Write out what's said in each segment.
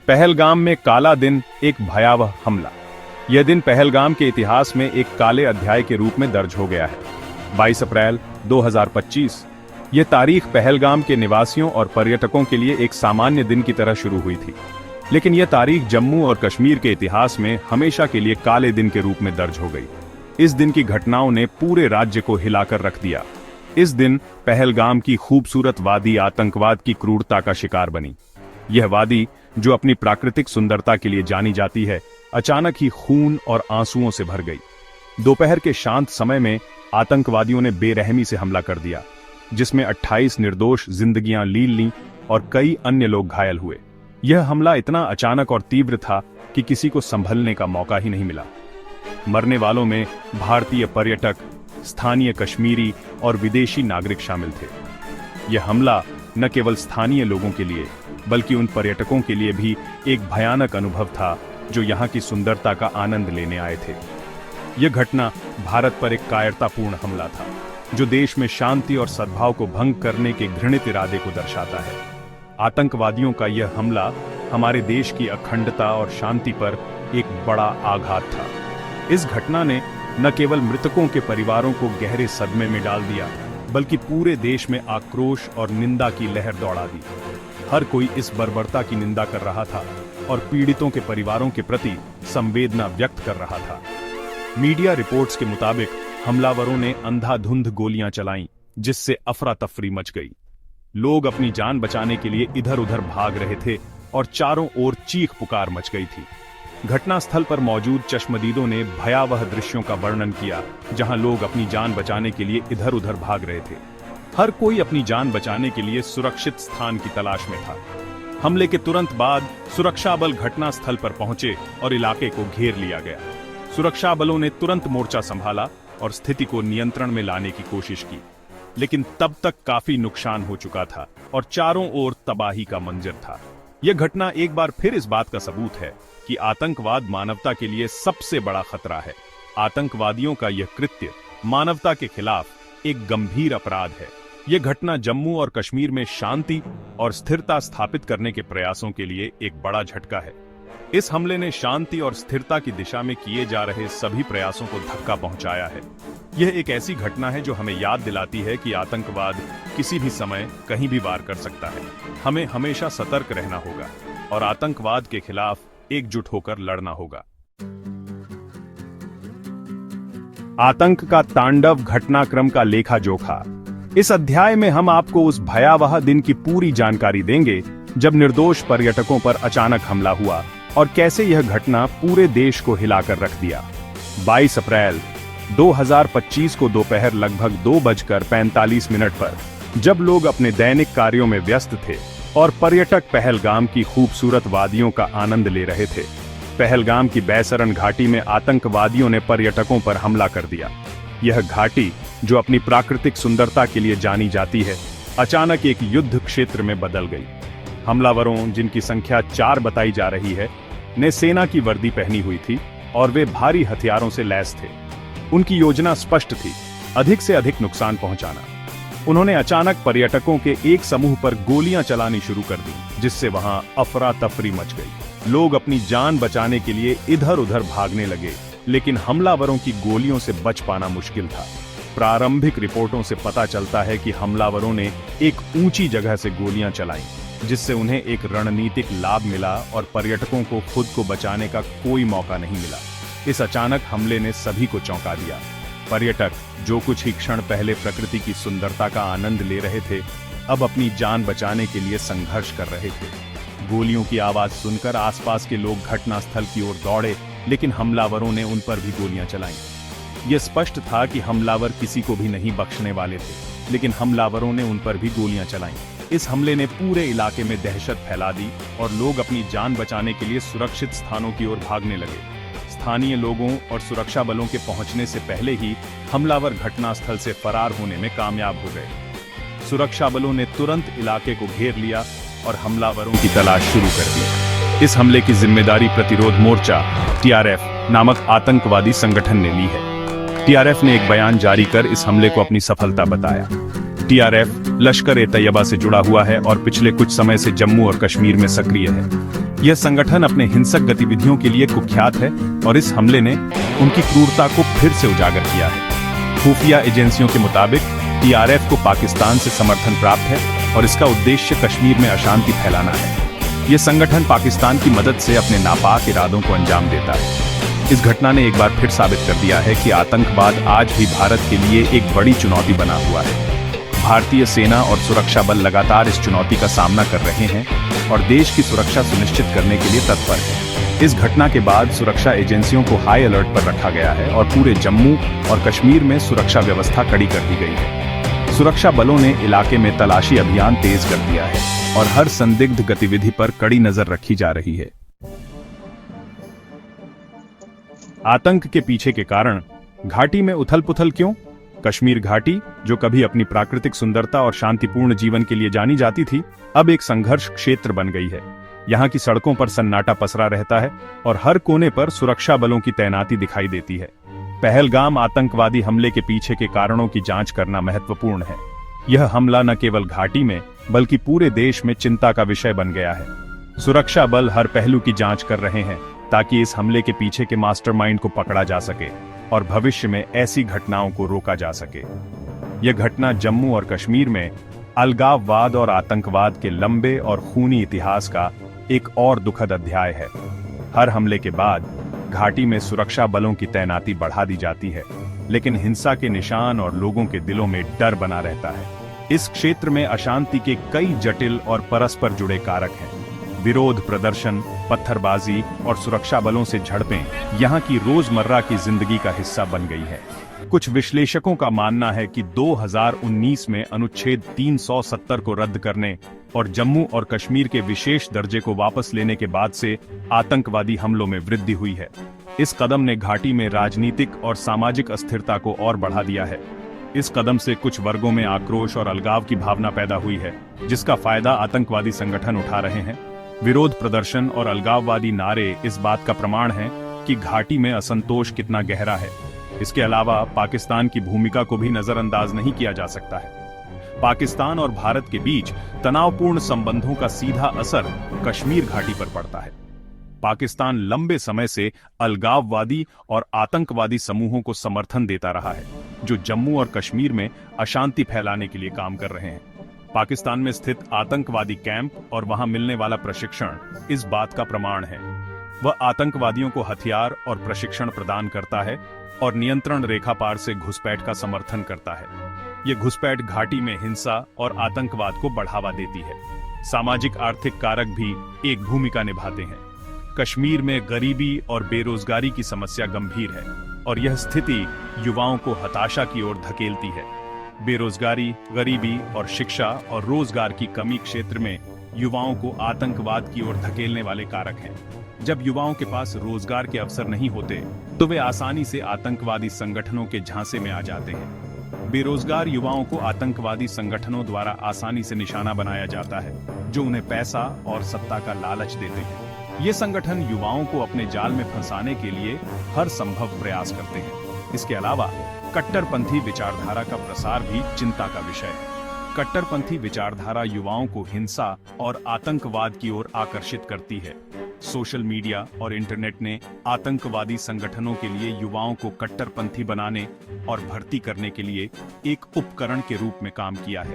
पहलगाम में काला दिन, एक भयावह हमला। यह दिन पहलगाम के इतिहास में एक काले अध्याय के रूप में दर्ज हो गया है। 22 अप्रैल 2025। यह तारीख पहलगाम के निवासियों और पर्यटकों के लिए एक सामान्य दिन की तरह शुरू हुई थी, लेकिन यह तारीख जम्मू और कश्मीर के इतिहास में हमेशा के लिए काले दिन के रूप में दर्ज हो गई। इस दिन की घटनाओं ने पूरे राज्य को हिलाकर रख दिया। इस दिन पहलगाम की खूबसूरत वादी आतंकवाद की क्रूरता का शिकार बनी। यह वादी, जो अपनी प्राकृतिक सुंदरता के लिए जानी जाती है, अचानक ही खून और आंसुओं से भर गई। दोपहर के शांत समय में आतंकवादियों ने बेरहमी से हमला कर दिया, जिसमें 28 निर्दोष जिंदगियां लील लीं और कई अन्य लोग घायल हुए। यह हमला इतना अचानक और तीव्र था कि किसी को संभलने का मौका ही नहीं मिला। मरने वालों में भारतीय पर्यटक, स्थानीय कश्मीरी और विदेशी नागरिक शामिल थे। यह हमला न केवल स्थानीय लोगों के लिए बल्कि उन पर्यटकों के लिए भी एक भयानक अनुभव था जो यहाँ की सुंदरता का आनंद लेने आए थे। यह घटना भारत पर एक कायरतापूर्ण हमला था, जो देश में शांति और सद्भाव को भंग करने के घृणित इरादे को दर्शाता है। आतंकवादियों का यह हमला हमारे देश की अखंडता और शांति पर एक बड़ा आघात था। इस घटना ने न केवल मृतकों के परिवारों को गहरे सदमे में डाल दिया, बल्कि पूरे देश में आक्रोश और निंदा की लहर दौड़ा दी। हर कोई इस बर्बरता की निंदा कर रहा था और पीड़ितों के परिवारों के प्रति संवेदना व्यक्त कर रहा था। मीडिया रिपोर्ट्स के मुताबिक हमलावरों ने अंधाधुंध गोलियां चलाईं, जिससे अफरा तफरी मच गई। लोग अपनी जान बचाने के लिए इधर उधर भाग रहे थे और चारों ओर चीख पुकार मच गई थी। घटनास्थल पर मौजूद चश्मदीदों ने भयावह दृश्यों का वर्णन किया, जहां लोग अपनी जान बचाने के लिए इधर उधर भाग रहे थे। हर कोई अपनी जान बचाने के लिए सुरक्षित स्थान की तलाश में था। हमले के तुरंत बाद सुरक्षा बल घटनास्थल पर पहुंचे और इलाके को घेर लिया गया। सुरक्षा बलों ने तुरंत मोर्चा संभाला और स्थिति को नियंत्रण में लाने की कोशिश की, लेकिन तब तक काफी नुकसान हो चुका था और चारों ओर तबाही का मंजर था। यह घटना एक बार फिर इस बात का सबूत है कि आतंकवाद मानवता के लिए सबसे बड़ा खतरा है। आतंकवादियों का यह कृत्य मानवता के खिलाफ एक गंभीर अपराध है। यह घटना जम्मू और कश्मीर में शांति और स्थिरता स्थापित करने के प्रयासों के लिए एक बड़ा झटका है। इस हमले ने शांति और स्थिरता की दिशा में किए जा रहे सभी प्रयासों को धक्का पहुंचाया है। यह एक ऐसी घटना है जो हमें याद दिलाती है कि आतंकवाद किसी भी समय कहीं भी वार कर सकता है। हमें हमेशा सतर्क रहना होगा और आतंकवाद के खिलाफ एकजुट होकर लड़ना होगा। आतंक का तांडव, घटनाक्रम का लेखा जोखा। इस अध्याय में हम आपको उस भयावह दिन की पूरी जानकारी देंगे जब निर्दोष पर्यटकों पर अचानक हमला हुआ और कैसे यह घटना पूरे देश को हिलाकर रख दिया। 22 अप्रैल 2025 को दोपहर लगभग 2:45 पर, जब लोग अपने दैनिक कार्यों में व्यस्त थे और पर्यटक पहलगाम की खूबसूरत वादियों का आनंद ले रहे थे, पहलगाम की बैसरन घाटी में आतंकवादियों ने पर्यटकों पर हमला कर दिया। यह घाटी, जो अपनी प्राकृतिक सुंदरता के लिए जानी जाती है, अचानक एक युद्ध क्षेत्र में बदल गई। हमलावरों, जिनकी संख्या 4 बताई जा रही है, ने सेना की वर्दी पहनी हुई थी और वे भारी हथियारों से लैस थे। उनकी योजना स्पष्ट थी, अधिक से अधिक नुकसान पहुंचाना। उन्होंने अचानक पर्यटकों के एक समूह पर गोलियां चलानी शुरू कर दी, जिससे वहां अफरा तफरी मच गई। लोग अपनी जान बचाने के लिए इधर उधर भागने लगे, लेकिन हमलावरों की गोलियों से बच पाना मुश्किल था। प्रारंभिक रिपोर्टों से पता चलता है कि हमलावरों ने एक ऊंची जगह से गोलियां चलाईं, जिससे उन्हें एक रणनीतिक लाभ मिला और पर्यटकों को खुद को बचाने का कोई मौका नहीं मिला। इस अचानक हमले ने सभी को चौंका दिया। पर्यटक, जो कुछ ही क्षण पहले प्रकृति की सुंदरता का आनंद ले रहे थे, अब अपनी जान बचाने के लिए संघर्ष कर रहे थे। गोलियों की आवाज सुनकर आसपास के लोग घटनास्थल की ओर दौड़े, लेकिन हमलावरों ने उन पर भी गोलियां चलाईं। यह स्पष्ट था कि हमलावर किसी को भी नहीं बख्शने वाले थे, लेकिन हमलावरों ने उन पर भी गोलियां चलाईं। इस हमले ने पूरे इलाके में दहशत फैला दी और लोग अपनी जान बचाने के लिए सुरक्षित स्थानों की ओर भागने लगे। स्थानीय लोगों और सुरक्षा बलों के पहुंचने से पहले ही हमलावर घटनास्थल से फरार होने में कामयाब हो गए। सुरक्षा बलों ने तुरंत इलाके को घेर लिया और हमलावरों की तलाश शुरू कर दी। इस हमले की जिम्मेदारी प्रतिरोध मोर्चा (TRF) नामक आतंकवादी संगठन ने ली है। TRF ने एक बयान जारी कर इस हमले को अपनी सफलता बताया। TRF लश्कर-ए-तैयबा से जुड़ा हुआ है और पिछले कुछ समय से जम्मू और कश्मीर में सक्रिय है। यह संगठन अपने हिंसक गतिविधियों के लिए कुख्यात है और इस हमले ने उनकी क्रूरता को फिर से उजागर किया है। खुफिया एजेंसियों के मुताबिक TRF को पाकिस्तान से समर्थन प्राप्त है और इसका उद्देश्य कश्मीर में अशांति फैलाना है। यह संगठन पाकिस्तान की मदद से अपने नापाक इरादों को अंजाम देता है। इस घटना ने एक बार फिर साबित कर दिया है कि आतंकवाद आज भी भारत के लिए एक बड़ी चुनौती बना हुआ है। भारतीय सेना और सुरक्षा बल लगातार इस चुनौती का सामना कर रहे हैं और देश की सुरक्षा सुनिश्चित करने के लिए तत्पर है। इस घटना के बाद सुरक्षा एजेंसियों को हाई अलर्ट पर रखा गया है और पूरे जम्मू और कश्मीर में सुरक्षा व्यवस्था कड़ी कर दी गई है। सुरक्षा बलों ने इलाके में तलाशी अभियान तेज कर दिया है और हर संदिग्ध गतिविधि पर कड़ी नजर रखी जा रही है। आतंक के पीछे के कारण घाटी में उथल-पुथल क्यों? कश्मीर घाटी, जो कभी अपनी प्राकृतिक सुंदरता और शांतिपूर्ण जीवन के लिए जानी जाती थी, अब एक संघर्ष क्षेत्र बन गई है। यहाँ की सड़कों पर सन्नाटा पसरा रहता है और हर कोने पर सुरक्षा बलों की तैनाती दिखाई देती है। पहलगाम आतंकवादी हमले के पीछे के कारणों की जांच करना महत्वपूर्ण है। यह हमला न केवल घाटी में बल्कि पूरे देश में चिंता का विषय बन गया है। सुरक्षा बल हर पहलू की जांच कर रहे हैं ताकि इस हमले के पीछे के मास्टरमाइंड को पकड़ा जा सके और भविष्य में ऐसी घटनाओं को रोका जा सके। यह घटना जम्मू और कश्मीर में अलगाववाद और आतंकवाद के लंबे और खूनी इतिहास का एक और दुखद अध्याय है। हर हमले के बाद घाटी में सुरक्षा बलों की तैनाती बढ़ा दी जाती है, लेकिन हिंसा के निशान और लोगों के दिलों में डर बना रहता है। इस क्षेत्र में अशांति के कई जटिल और परस्पर जुड़े कारक हैं। विरोध प्रदर्शन, पत्थरबाजी और सुरक्षा बलों से झड़पें यहाँ की रोजमर्रा की जिंदगी का हिस्सा बन गई है। कुछ विश्लेषकों का मानना है कि 2019 में अनुच्छेद 370 को रद्द करने और जम्मू और कश्मीर के विशेष दर्जे को वापस लेने के बाद से आतंकवादी हमलों में वृद्धि हुई है। इस कदम ने घाटी में राजनीतिक और सामाजिक अस्थिरता को और बढ़ा दिया है। इस कदम से कुछ वर्गों में आक्रोश और अलगाव की भावना पैदा हुई है, जिसका फायदा आतंकवादी संगठन उठा रहे हैं। विरोध प्रदर्शन और अलगाववादी नारे इस बात का प्रमाण हैं कि घाटी में असंतोष कितना गहरा है। इसके अलावा पाकिस्तान की भूमिका को भी नजरअंदाज नहीं किया जा सकता है। पाकिस्तान और भारत के बीच तनावपूर्ण संबंधों का सीधा असर कश्मीर घाटी पर पड़ता है। पाकिस्तान लंबे समय से अलगाववादी और आतंकवादी समूहों को समर्थन देता रहा है, जो जम्मू और कश्मीर में अशांति फैलाने के लिए काम कर रहे हैं। पाकिस्तान में स्थित आतंकवादी कैंप और वहां मिलने वाला प्रशिक्षण इस बात का प्रमाण है। वह आतंकवादियों को हथियार और प्रशिक्षण प्रदान करता है और नियंत्रण रेखा पार से घुसपैठ का समर्थन करता है। यह घुसपैठ घाटी में हिंसा और आतंकवाद को बढ़ावा देती है। सामाजिक आर्थिक कारक भी एक भूमिका निभाते हैं। कश्मीर में गरीबी और बेरोजगारी की समस्या गंभीर है और यह स्थिति युवाओं को हताशा की ओर धकेलती है। बेरोजगारी, गरीबी और शिक्षा और रोजगार की कमी क्षेत्र में युवाओं को आतंकवाद की ओर धकेलने वाले कारक हैं। जब युवाओं के पास रोजगार के अवसर नहीं होते, तो वे आसानी से आतंकवादी संगठनों के झांसे में आ जाते हैं। बेरोजगार युवाओं को आतंकवादी संगठनों द्वारा आसानी से निशाना बनाया जाता है, जो उन्हें पैसा और सत्ता का लालच देते हैं। ये संगठन युवाओं को अपने जाल में फंसाने के लिए हर संभव प्रयास करते हैं। इसके अलावा कट्टरपंथी विचारधारा का प्रसार भी चिंता का विषय है। कट्टरपंथी विचारधारा युवाओं को हिंसा और आतंकवाद की ओर आकर्षित करती है। सोशल मीडिया और इंटरनेट ने आतंकवादी संगठनों के लिए युवाओं को कट्टरपंथी बनाने और भर्ती करने के लिए एक उपकरण के रूप में काम किया है।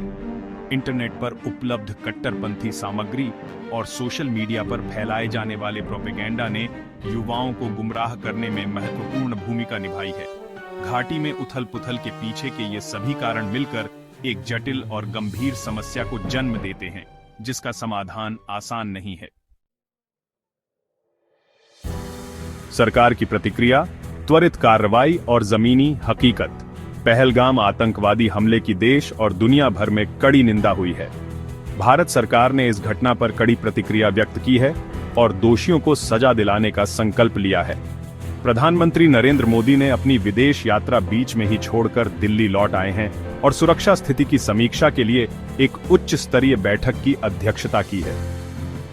इंटरनेट पर उपलब्ध कट्टरपंथी सामग्री और सोशल मीडिया पर फैलाए जाने वाले प्रोपेगेंडा ने युवाओं को गुमराह करने में महत्वपूर्ण भूमिका निभाई है। घाटी में उथल-पुथल के पीछे के ये सभी कारण मिलकर एक जटिल और गंभीर समस्या को जन्म देते हैं, जिसका समाधान आसान नहीं है। सरकार की प्रतिक्रिया, त्वरित कार्रवाई और जमीनी हकीकत। पहलगाम आतंकवादी हमले की देश और दुनिया भर में कड़ी निंदा हुई है। भारत सरकार ने इस घटना पर कड़ी प्रतिक्रिया व्यक्त की है और दोषियों को सजा दिलाने का संकल्प लिया है। प्रधानमंत्री नरेंद्र मोदी ने अपनी विदेश यात्रा बीच में ही छोड़कर दिल्ली लौट आए हैं और सुरक्षा स्थिति की समीक्षा के लिए एक उच्च स्तरीय बैठक की अध्यक्षता की है।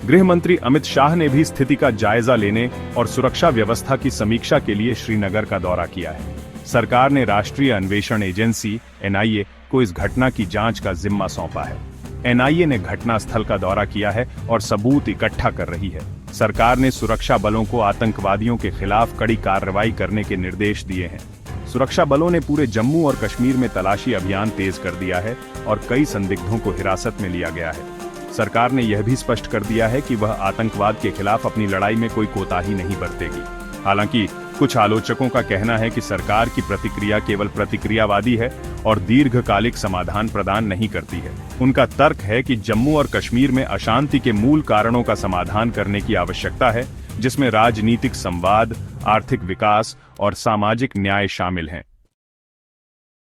गृह मंत्री अमित शाह ने भी स्थिति का जायजा लेने और सुरक्षा व्यवस्था की समीक्षा के लिए श्रीनगर का दौरा किया है। सरकार ने राष्ट्रीय अन्वेषण एजेंसी (NIA) को इस घटना की जांच का जिम्मा सौंपा है। एनआईए ने घटना स्थल का दौरा किया है और सबूत इकट्ठा कर रही है। सरकार ने सुरक्षा बलों को आतंकवादियों के खिलाफ कड़ी कार्रवाई करने के निर्देश दिए हैं। सुरक्षा बलों ने पूरे जम्मू और कश्मीर में तलाशी अभियान तेज कर दिया है और कई संदिग्धों को हिरासत में लिया गया है। सरकार ने यह भी स्पष्ट कर दिया है कि वह आतंकवाद के खिलाफ अपनी लड़ाई में कोई कोताही नहीं बरतेगी। हालांकि कुछ आलोचकों का कहना है कि सरकार की प्रतिक्रिया केवल प्रतिक्रियावादी है और दीर्घकालिक समाधान प्रदान नहीं करती है। उनका तर्क है कि जम्मू और कश्मीर में अशांति के मूल कारणों का समाधान करने की आवश्यकता है, जिसमें राजनीतिक संवाद, आर्थिक विकास और सामाजिक न्याय शामिल हैं।